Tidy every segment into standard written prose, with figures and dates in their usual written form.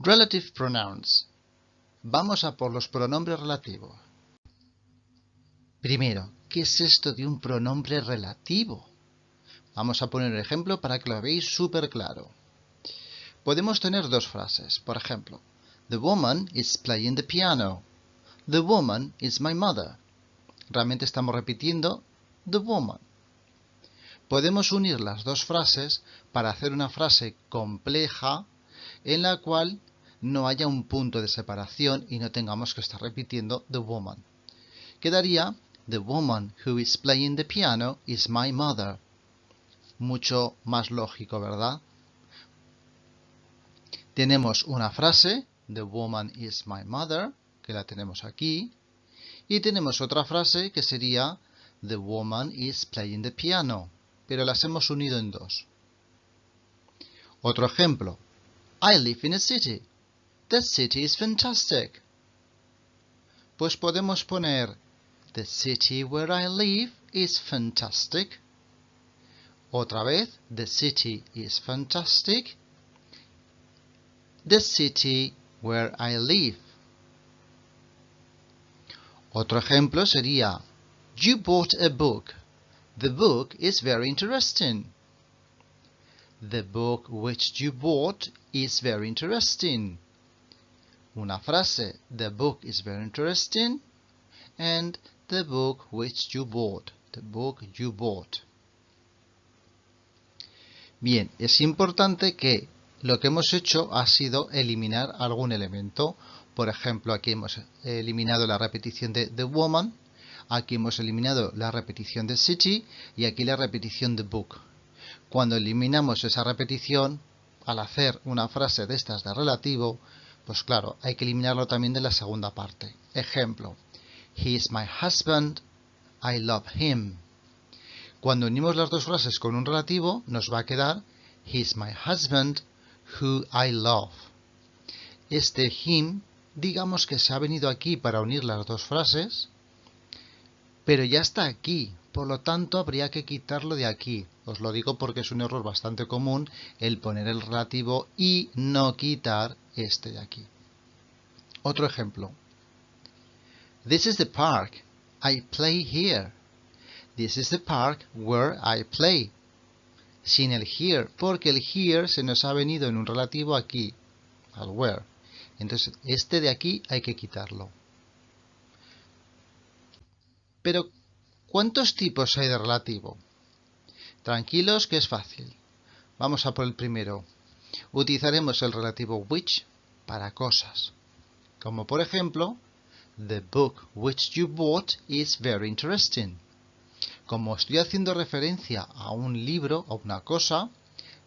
Relative pronouns. Vamos a por los pronombres relativos. Primero, ¿qué es esto de un pronombre relativo? Vamos a poner un ejemplo para que lo veáis súper claro. Podemos tener dos frases. Por ejemplo, The woman is playing the piano. The woman is my mother. Realmente estamos repitiendo the woman. Podemos unir las dos frases para hacer una frase compleja en la cual no haya un punto de separación y no tengamos que estar repitiendo the woman. Quedaría The woman who is playing the piano is my mother. Mucho más lógico, ¿verdad? Tenemos una frase, The woman is my mother, que la tenemos aquí. Y tenemos otra frase que sería The woman is playing the piano, pero las hemos unido en dos. Otro ejemplo. I live in a city. The city is fantastic. Pues podemos poner The city where I live is fantastic. Otra vez, the city is fantastic. The city where I live. Otro ejemplo sería You bought a book. The book is very interesting. The book which you bought is very interesting. Una frase, the book is very interesting. And the book which you bought. The book you bought. Bien, es importante que lo que hemos hecho ha sido eliminar algún elemento. Por ejemplo, aquí hemos eliminado la repetición de the woman, aquí hemos eliminado la repetición de city y aquí la repetición de book. Cuando eliminamos esa repetición, al hacer una frase de estas de relativo, pues claro, hay que eliminarlo también de la segunda parte. Ejemplo, He is my husband, I love him. Cuando unimos las dos frases con un relativo, nos va a quedar He is my husband, who I love. Este him, digamos que se ha venido aquí para unir las dos frases, pero ya está aquí, por lo tanto habría que quitarlo de aquí. Os lo digo porque es un error bastante común el poner el relativo y no quitar este de aquí. Otro ejemplo. This is the park. I play here. This is the park where I play. Sin el here, porque el here se nos ha venido en un relativo aquí, al where. Entonces, este de aquí hay que quitarlo. Pero, ¿cuántos tipos hay de relativo? Tranquilos que es fácil. Vamos a por el primero. Utilizaremos el relativo which para cosas. Como por ejemplo, The book which you bought is very interesting. Como estoy haciendo referencia a un libro, a una cosa,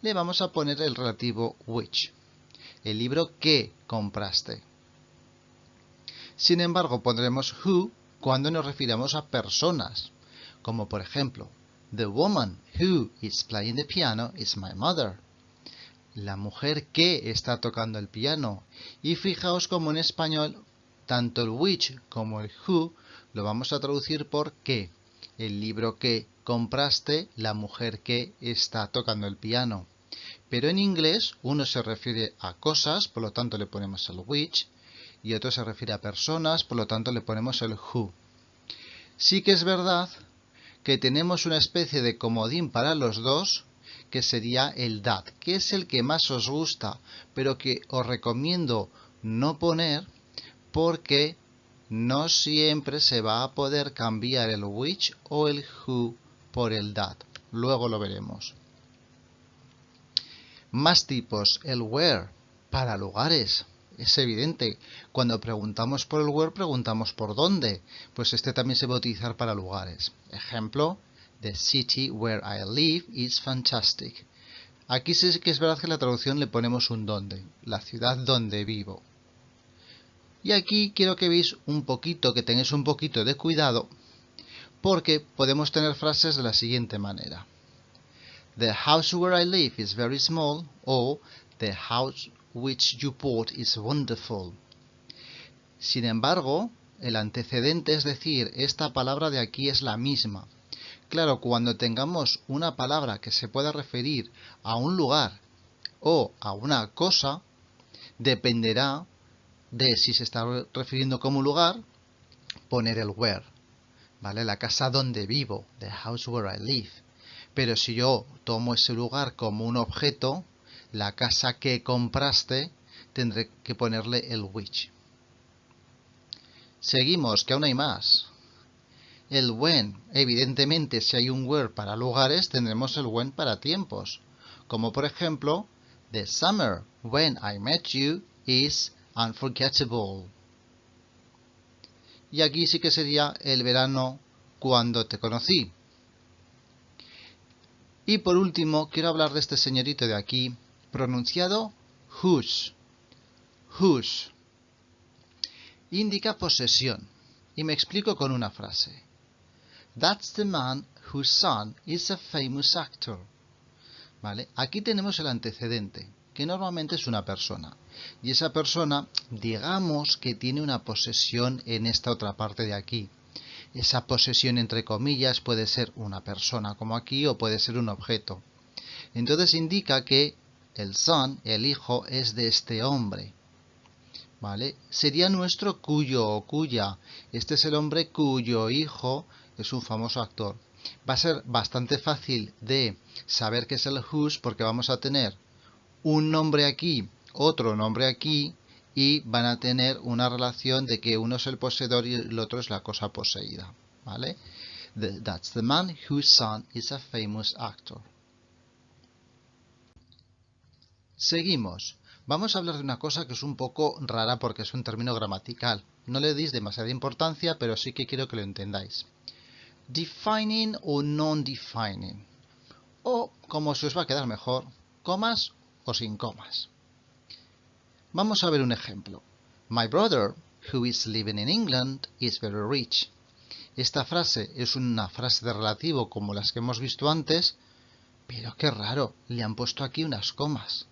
le vamos a poner el relativo which. El libro que compraste. Sin embargo, pondremos who cuando nos refiramos a personas. Como por ejemplo, The woman who is playing the piano is my mother. La mujer que está tocando el piano. Y fijaos como en español, tanto el which como el who lo vamos a traducir por qué. El libro que compraste, la mujer que está tocando el piano. Pero en inglés uno se refiere a cosas, por lo tanto le ponemos el which, y otro se refiere a personas, por lo tanto le ponemos el who. Sí que es verdad que tenemos una especie de comodín para los dos, que sería el that, que es el que más os gusta, pero que os recomiendo no poner porque no siempre se va a poder cambiar el which o el who por el that. Luego lo veremos. Más tipos. El where para lugares. Es evidente. Cuando preguntamos por el where, preguntamos por dónde. Pues este también se va a utilizar para lugares. Ejemplo, The city where I live is fantastic. Aquí sí que es verdad que en la traducción le ponemos un dónde. La ciudad donde vivo. Y aquí quiero que veáis un poquito, que tengáis un poquito de cuidado, porque podemos tener frases de la siguiente manera. The house where I live is very small, o the house which you bought is wonderful. Sin embargo, el antecedente, es decir, esta palabra de aquí es la misma. Claro, cuando tengamos una palabra que se pueda referir a un lugar o a una cosa, Dependerá de si se está refiriendo como un lugar, poner el where, ¿vale? La casa donde vivo, the house where I live. Pero si yo tomo ese lugar como un objeto, la casa que compraste, tendré que ponerle el which. Seguimos, que aún hay más. El when, evidentemente, si hay un where para lugares, tendremos el when para tiempos. Como por ejemplo, the summer when I met you is unforgettable. Y aquí sí que sería el verano cuando te conocí. Y por último, quiero hablar de este señorito de aquí, pronunciado whose. Whose. Indica posesión. Y me explico con una frase. That's the man whose son is a famous actor. ¿Vale? Aquí tenemos el antecedente, que normalmente es una persona. Y esa persona, digamos que tiene una posesión en esta otra parte de aquí. Esa posesión, entre comillas, puede ser una persona como aquí o puede ser un objeto. Entonces indica que el son, el hijo, es de este hombre. ¿Vale? Sería nuestro cuyo o cuya. Este es el hombre cuyo hijo es un famoso actor. Va a ser bastante fácil de saber qué es el whose porque vamos a tener un nombre aquí, otro nombre aquí y van a tener una relación de que uno es el poseedor y el otro es la cosa poseída. ¿Vale? That's the man whose son is a famous actor. Seguimos. Vamos a hablar de una cosa que es un poco rara porque es un término gramatical. No le deis demasiada importancia, pero sí que quiero que lo entendáis. Defining o non-defining. O, como se os va a quedar mejor, comas o sin comas. Vamos a ver un ejemplo. My brother, who is living in England, is very rich. Esta frase es una frase de relativo como las que hemos visto antes, pero qué raro, le han puesto aquí unas comas.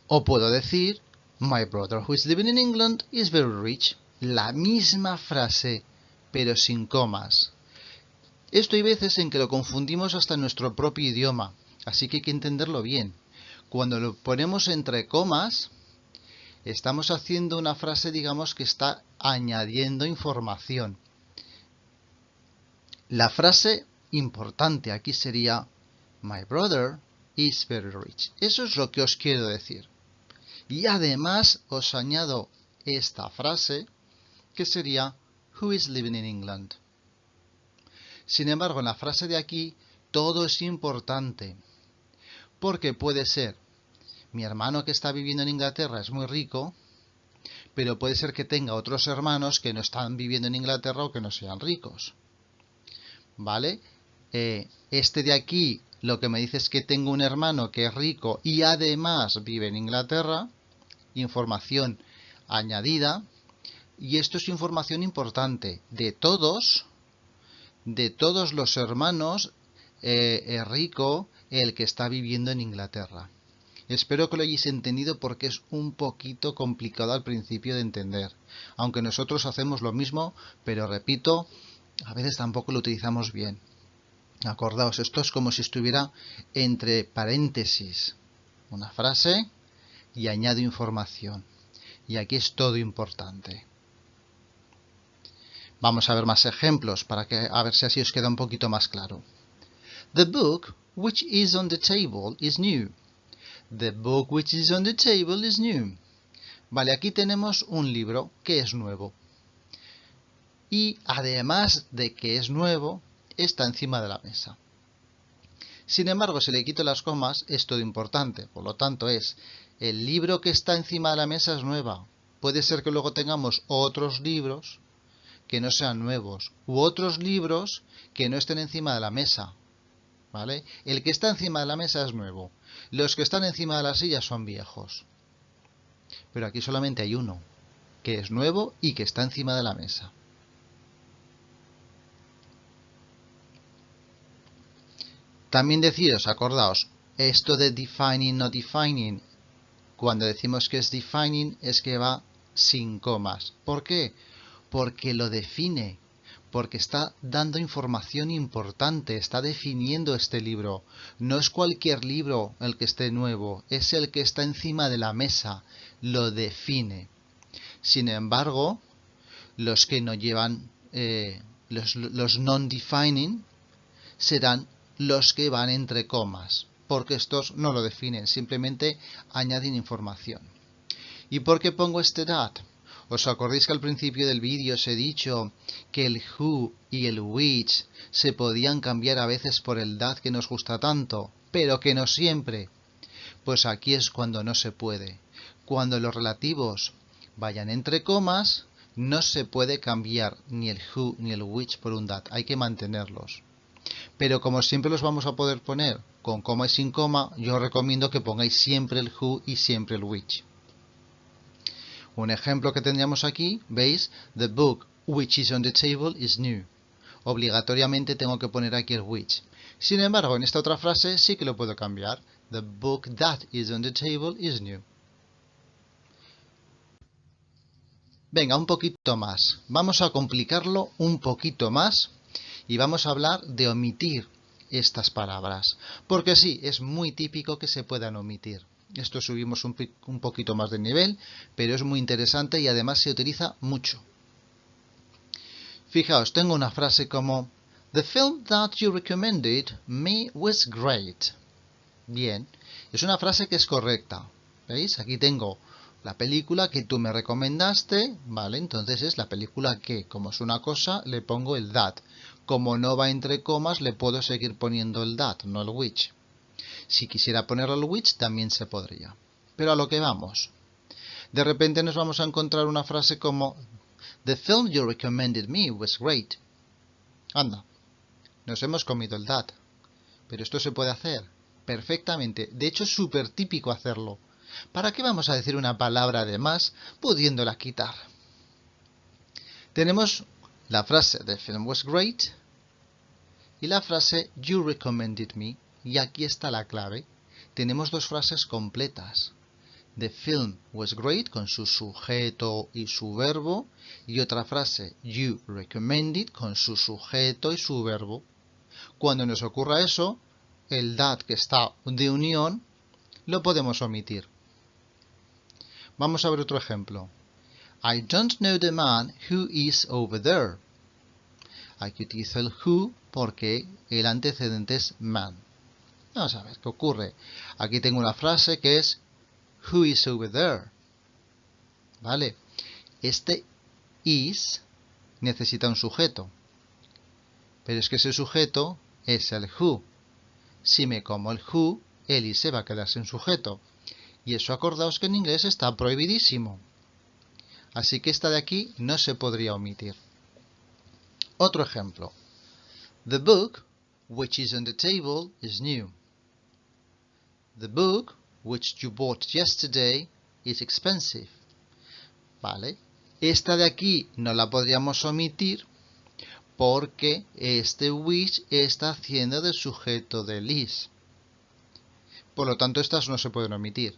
O puedo decir, my brother who is living in England is very rich. La misma frase, pero sin comas. Esto hay veces en que lo confundimos hasta en nuestro propio idioma, así que hay que entenderlo bien. Cuando lo ponemos entre comas, estamos haciendo una frase, digamos, que está añadiendo información. La frase importante aquí sería, my brother is very rich. Eso es lo que os quiero decir. Y además os añado esta frase, que sería, who is living in England. Sin embargo, en la frase de aquí, todo es importante. Porque puede ser, mi hermano que está viviendo en Inglaterra es muy rico, pero puede ser que tenga otros hermanos que no están viviendo en Inglaterra o que no sean ricos. ¿Vale? Este de aquí, lo que me dice es que tengo un hermano que es rico y además vive en Inglaterra. Información añadida. Y esto es información importante. De todos los hermanos, es rico el que está viviendo en Inglaterra. Espero que lo hayáis entendido porque es un poquito complicado al principio de entender. Aunque nosotros hacemos lo mismo, pero repito, a veces tampoco lo utilizamos bien. Acordaos, esto es como si estuviera entre paréntesis una frase y añado información. Y aquí es todo importante. Vamos a ver más ejemplos para que a ver si así os queda un poquito más claro. The book which is on the table is new. The book which is on the table is new. Vale, aquí tenemos un libro que es nuevo. Y además de que es nuevo, está encima de la mesa. Sin embargo, si le quito las comas, es todo importante. Por lo tanto, es el libro que está encima de la mesa es nueva. Puede ser que luego tengamos otros libros que no sean nuevos, u otros libros que no estén encima de la mesa. ¿Vale? El que está encima de la mesa es nuevo. Los que están encima de la silla son viejos. Pero aquí solamente hay uno, que es nuevo y que está encima de la mesa. También deciros, acordaos, esto de defining, no defining, cuando decimos que es defining es que va sin comas. ¿Por qué? Porque lo define. porque está dando información importante, está definiendo este libro. No es cualquier libro el que esté nuevo, es el que está encima de la mesa, lo define. Sin embargo, los que no llevan, los non-defining, serán los que van entre comas, porque estos no lo definen, simplemente añaden información. ¿Y por qué pongo este that? ¿Os acordáis que al principio del vídeo os he dicho que el who y el which se podían cambiar a veces por el that que nos gusta tanto, pero que no siempre? Pues aquí es cuando no se puede. Cuando los relativos vayan entre comas, no se puede cambiar ni el who ni el which por un that, hay que mantenerlos. Pero como siempre los vamos a poder poner con coma y sin coma, yo os recomiendo que pongáis siempre el who y siempre el which. Un ejemplo que tendríamos aquí, ¿veis? The book which is on the table is new. Obligatoriamente tengo que poner aquí el which. Sin embargo, en esta otra frase sí que lo puedo cambiar. The book that is on the table is new. Venga, un poquito más. Vamos a complicarlo un poquito más y vamos a hablar de omitir estas palabras. Porque sí, es muy típico que se puedan omitir. Esto subimos un poquito más de nivel, pero es muy interesante y además se utiliza mucho. Fijaos, tengo una frase como The film that you recommended me was great. Bien, es una frase que es correcta. ¿Veis? Aquí tengo la película que tú me recomendaste, ¿vale? Entonces es la película que, como es una cosa, le pongo el that. Como no va entre comas, le puedo seguir poniendo el that, no el which. Si quisiera ponerle el which, también se podría. Pero a lo que vamos. De repente nos vamos a encontrar una frase como The film you recommended me was great. Anda, nos hemos comido el that. Pero esto se puede hacer perfectamente. De hecho, es súper típico hacerlo. ¿Para qué vamos a decir una palabra de más pudiéndola quitar? Tenemos la frase The film was great y la frase You recommended me. Y aquí está la clave. Tenemos dos frases completas. The film was great con su sujeto y su verbo. Y otra frase You recommended con su sujeto y su verbo. Cuando nos ocurra eso, el that que está de unión lo podemos omitir. Vamos a ver otro ejemplo. I don't know the man who is over there. Aquí utilizo el who porque el antecedente es man. Vamos a ver qué ocurre. Aquí tengo una frase que es Who is over there? ¿Vale? Este is necesita un sujeto. Pero es que ese sujeto es el who. Si me como el who, el is se va a quedar sin sujeto. Y eso acordaos que en inglés está prohibidísimo. Así que esta de aquí no se podría omitir. Otro ejemplo. The book which is on the table is new. The book which you bought yesterday is expensive. ¿Vale? Esta de aquí no la podríamos omitir porque este which está haciendo de sujeto del is. Por lo tanto, estas no se pueden omitir.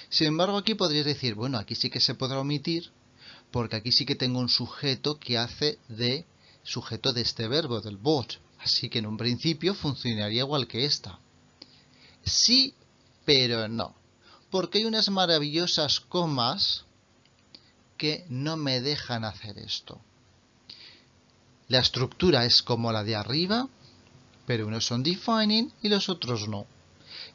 Sin embargo, aquí podríais decir, bueno, aquí sí que se podrá omitir porque aquí sí que tengo un sujeto que hace de sujeto de este verbo, del bought. Así que en un principio funcionaría igual que esta. Sí, pero no. Porque hay unas maravillosas comas que no me dejan hacer esto. La estructura es como la de arriba, pero unos son defining y los otros no.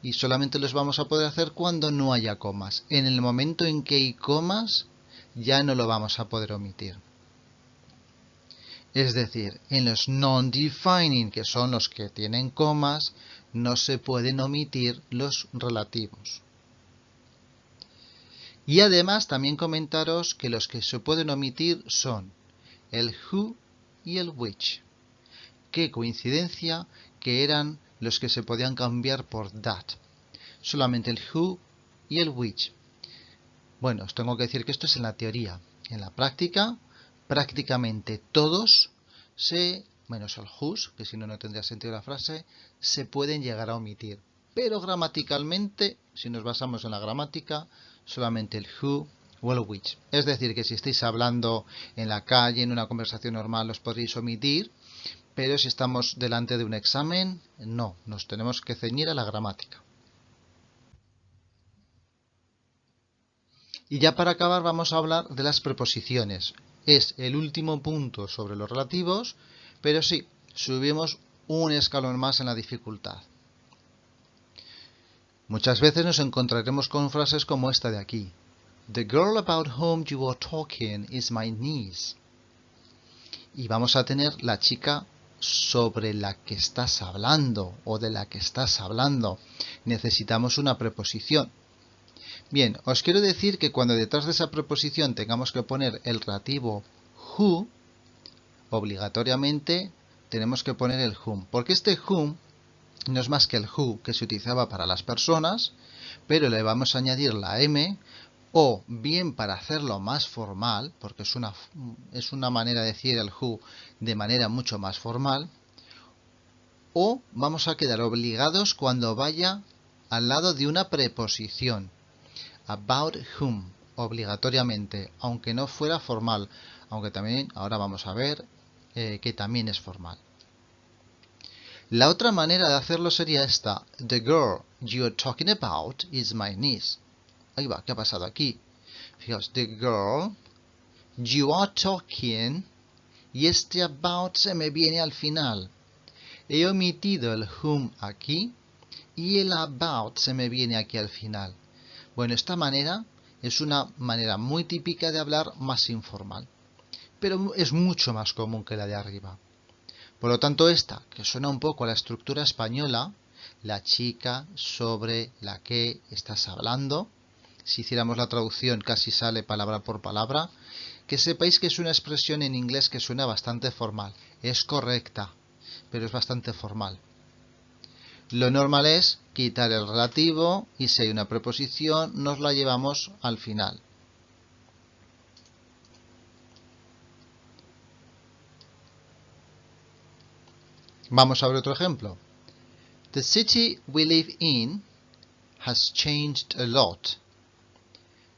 Y solamente los vamos a poder hacer cuando no haya comas. En el momento en que hay comas, ya no lo vamos a poder omitir. Es decir, en los non-defining, que son los que tienen comas, no se pueden omitir los relativos. Y además también comentaros que los que se pueden omitir son el who y el which. Qué coincidencia que eran los que se podían cambiar por that. Solamente el who y el which. Bueno, os tengo que decir que esto es en la teoría. En la práctica, prácticamente todos menos el whose, que si no, no tendría sentido la frase, se pueden llegar a omitir. Pero gramaticalmente, si nos basamos en la gramática, solamente el who o el which. Es decir, que si estáis hablando en la calle, en una conversación normal, os podréis omitir, pero si estamos delante de un examen, no, nos tenemos que ceñir a la gramática. Y ya para acabar vamos a hablar de las preposiciones. Es el último punto sobre los relativos, pero sí, subimos un escalón más en la dificultad. Muchas veces nos encontraremos con frases como esta de aquí. The girl about whom you are talking is my niece. Y vamos a tener la chica sobre la que estás hablando o de la que estás hablando. Necesitamos una preposición. Bien, os quiero decir que cuando detrás de esa preposición tengamos que poner el relativo who, obligatoriamente tenemos que poner el whom. Porque este whom no es más que el who que se utilizaba para las personas, pero le vamos a añadir la m, o bien para hacerlo más formal, porque es una manera de decir el who de manera mucho más formal, o vamos a quedar obligados cuando vaya al lado de una preposición. About whom, obligatoriamente, aunque no fuera formal, aunque también ahora vamos a ver que también es formal. La otra manera de hacerlo sería esta. The girl you're talking about is my niece. Ahí va, ¿qué ha pasado aquí? Fijaos, the girl you are talking, y este about se me viene al final. He omitido el whom aquí y el about se me viene aquí al final. Bueno, esta manera es una manera muy típica de hablar más informal, pero es mucho más común que la de arriba. Por lo tanto, esta, que suena un poco a la estructura española, la chica sobre la que estás hablando, si hiciéramos la traducción casi sale palabra por palabra, que sepáis que es una expresión en inglés que suena bastante formal. Es correcta, pero es bastante formal. Lo normal es quitar el relativo y si hay una preposición nos la llevamos al final. Vamos a ver otro ejemplo. The city we live in has changed a lot.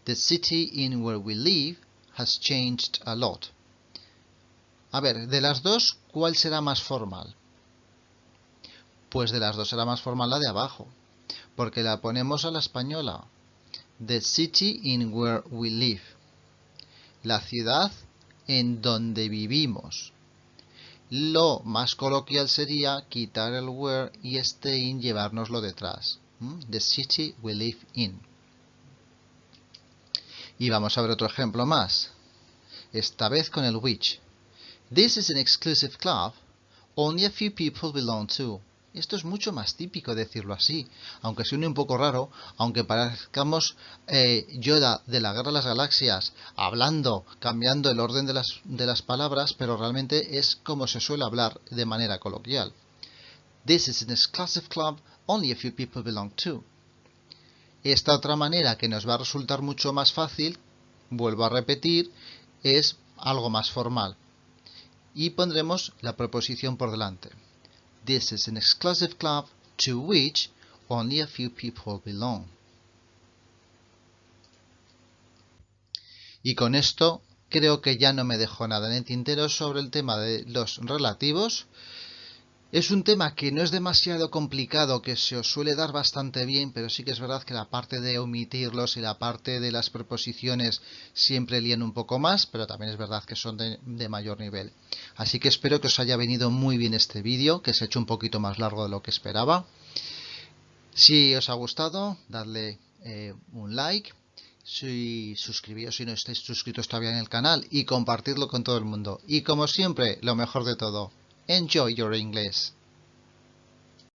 The city in where we live has changed a lot. A ver, de las dos, ¿cuál será más formal? Pues de las dos será más formal la de abajo, porque la ponemos a la española. The city in where we live. La ciudad en donde vivimos. Lo más coloquial sería quitar el where y este in llevárnoslo detrás. The city we live in. Y vamos a ver otro ejemplo más. Esta vez con el which. This is an exclusive club. Only a few people belong to. Esto es mucho más típico decirlo así, aunque suene un poco raro, aunque parezcamos Yoda de la Guerra de las Galaxias hablando, cambiando el orden de las palabras, pero realmente es como se suele hablar de manera coloquial. This is an exclusive club, only a few people belong to. Esta otra manera que nos va a resultar mucho más fácil, vuelvo a repetir, es algo más formal. Y pondremos la preposición por delante. This is an exclusive club to which only a few people belong. Y con esto creo que ya no me dejo nada en el tintero sobre el tema de los relativos. Es un tema que no es demasiado complicado, que se os suele dar bastante bien, pero sí que es verdad que la parte de omitirlos y la parte de las preposiciones siempre lían un poco más, pero también es verdad que son de mayor nivel. Así que espero que os haya venido muy bien este vídeo, que se ha hecho un poquito más largo de lo que esperaba. Si os ha gustado, dadle un like, suscribíos si no estáis suscritos todavía en el canal y compartidlo con todo el mundo. Y como siempre, lo mejor de todo, enjoy your English.